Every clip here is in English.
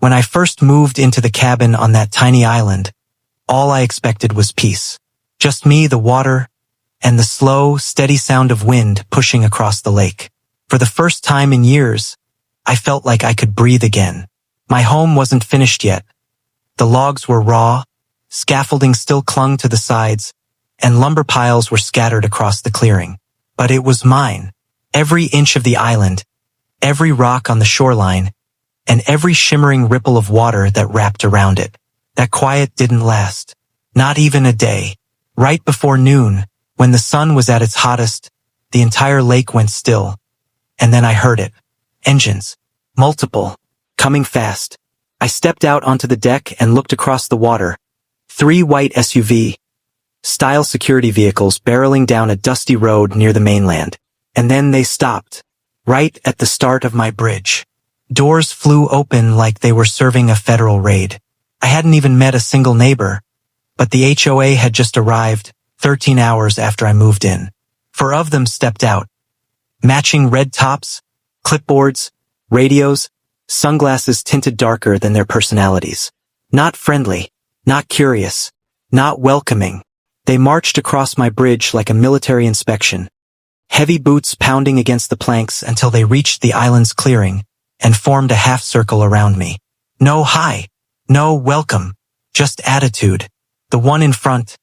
When I first moved into the cabin on that tiny island, all I expected was peace. Just me, the water, and the slow, steady sound of wind pushing across the lake. For the first time in years, I felt like I could breathe again. My home wasn't finished yet. The logs were raw, scaffolding still clung to the sides, and lumber piles were scattered across the clearing. But it was mine. Every inch of the island, every rock on the shoreline, and every shimmering ripple of water that wrapped around it. That quiet didn't last. Not even a day. Right before noon, when the sun was at its hottest, the entire lake went still. And then I heard it. Engines. Multiple. Coming fast. I stepped out onto the deck and looked across the water. 3 white SUV-style security vehicles barreling down a dusty road near the mainland. And then they stopped. Right at the start of my bridge. Doors flew open like they were serving a federal raid. I hadn't even met a single neighbor, but the HOA had just arrived 13 hours after I moved in. 4 of them stepped out. Matching red tops, clipboards, radios, sunglasses tinted darker than their personalities. Not friendly, not curious, not welcoming. They marched across my bridge like a military inspection. Heavy boots pounding against the planks until they reached the island's clearing and formed a half circle around me. No hi, no welcome, just attitude. The one in front,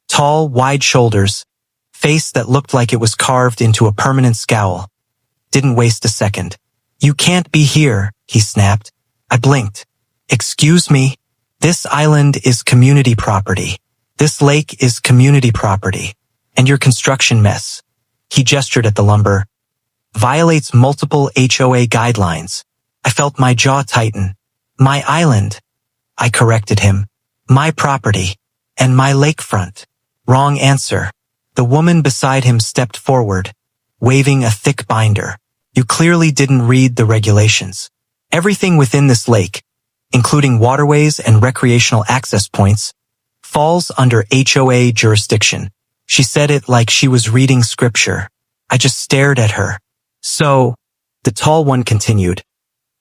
tall, wide shoulders, face that looked like it was carved into a permanent scowl, didn't waste a second. You can't be here, he snapped. I blinked. Excuse me? This island is community property. This lake is community property. And your construction mess, he gestured at the lumber, violates multiple HOA guidelines. I felt my jaw tighten. My island, I corrected him. My property, and my lakefront. Wrong answer. The woman beside him stepped forward, waving a thick binder. You clearly didn't read the regulations. Everything within this lake, including waterways and recreational access points, falls under HOA jurisdiction. She said it like she was reading scripture. I just stared at her. So, the tall one continued,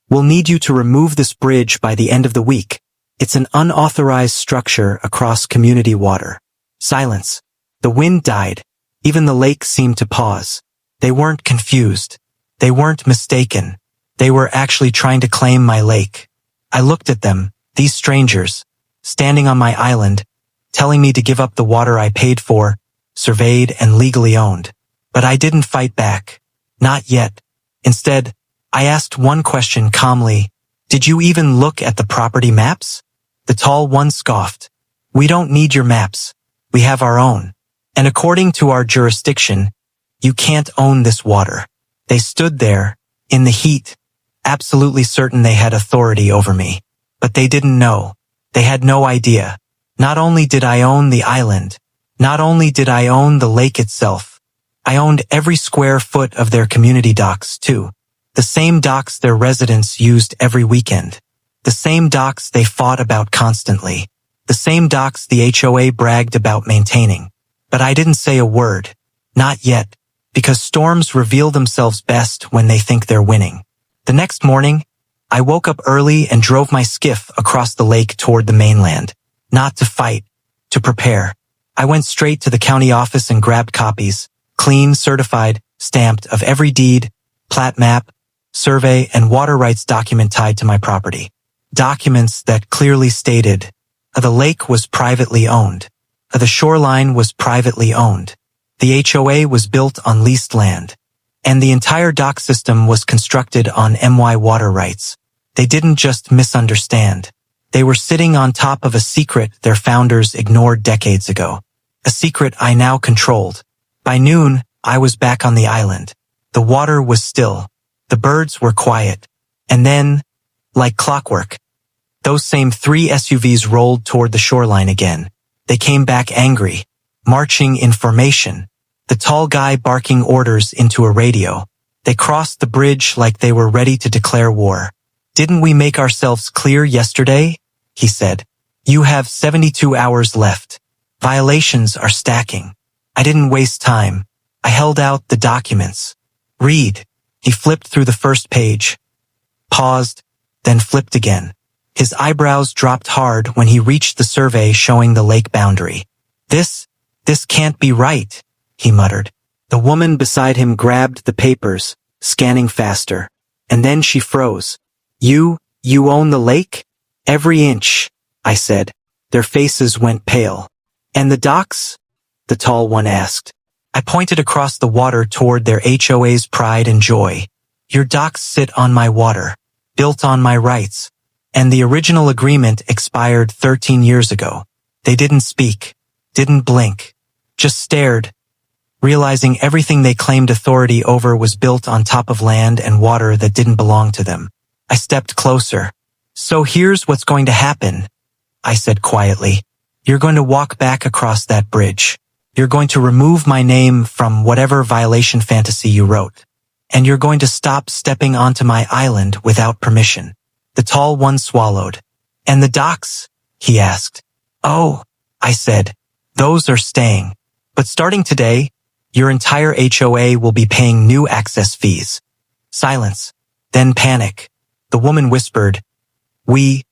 we'll need you to remove this bridge by the end of the week. It's an unauthorized structure across community water. Silence. The wind died. Even the lake seemed to pause. They weren't confused. They weren't mistaken. They were actually trying to claim my lake. I looked at them, these strangers, standing on my island, telling me to give up the water I paid for, surveyed and legally owned. But I didn't fight back. Not yet. Instead, I asked one question calmly. Did you even look at the property maps? The tall one scoffed. We don't need your maps. We have our own. And according to our jurisdiction, you can't own this water. They stood there, in the heat, absolutely certain they had authority over me. But they didn't know. They had no idea. Not only did I own the island, not only did I own the lake itself, I owned every square foot of their community docks, too. The same docks their residents used every weekend. The same docks they fought about constantly. The same docks the HOA bragged about maintaining. But I didn't say a word. Not yet. Because storms reveal themselves best when they think they're winning. The next morning, I woke up early and drove my skiff across the lake toward the mainland. Not to fight, to prepare. I went straight to the county office and grabbed copies, clean, certified, stamped, of every deed, plat map, survey, and water rights document tied to my property. Documents that clearly stated, the lake was privately owned. The shoreline was privately owned. The HOA was built on leased land. And the entire dock system was constructed on MY water rights. They didn't just misunderstand. They were sitting on top of a secret their founders ignored decades ago. A secret I now controlled. By noon, I was back on the island. The water was still. The birds were quiet. And then, like clockwork, those same 3 SUVs rolled toward the shoreline again. They came back angry, marching in formation, the tall guy barking orders into a radio. They crossed the bridge like they were ready to declare war. Didn't we make ourselves clear yesterday? He said. You have 72 hours left. Violations are stacking. I didn't waste time. I held out the documents. Read. He flipped through the first page, paused, then flipped again. His eyebrows dropped hard when he reached the survey showing the lake boundary. This can't be right, he muttered. The woman beside him grabbed the papers, scanning faster. And then she froze. You own the lake? Every inch, I said. Their faces went pale. And the docks? The tall one asked. I pointed across the water toward their HOA's pride and joy. Your docks sit on my water, built on my rights. And the original agreement expired 13 years ago. They didn't speak, didn't blink, just stared, realizing everything they claimed authority over was built on top of land and water that didn't belong to them. I stepped closer. So here's what's going to happen, I said quietly. You're going to walk back across that bridge. You're going to remove my name from whatever violation fantasy you wrote. And you're going to stop stepping onto my island without permission. The tall one swallowed. And the docks? He asked. Oh, I said. Those are staying. But starting today, your entire HOA will be paying new access fees. Silence. Then panic. The woman whispered, We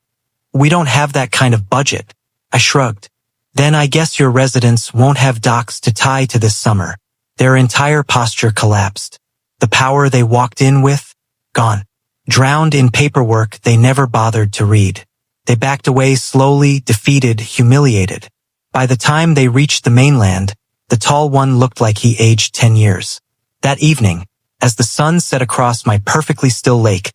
don't have that kind of budget. I shrugged. Then I guess your residents won't have docks to tie to this summer. Their entire posture collapsed. The power they walked in with, gone. Drowned in paperwork they never bothered to read. They backed away slowly, defeated, humiliated. By the time they reached the mainland, the tall one looked like he aged 10 years. That evening, as the sun set across my perfectly still lake,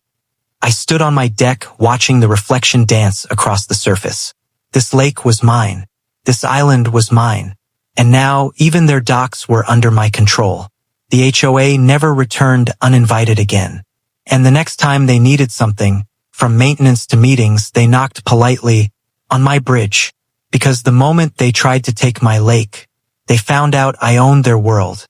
I stood on my deck watching the reflection dance across the surface. This lake was mine. This island was mine. And now even their docks were under my control. The HOA never returned uninvited again. And the next time they needed something, from maintenance to meetings, they knocked politely on my bridge. Because the moment they tried to take my lake, they found out I owned their world.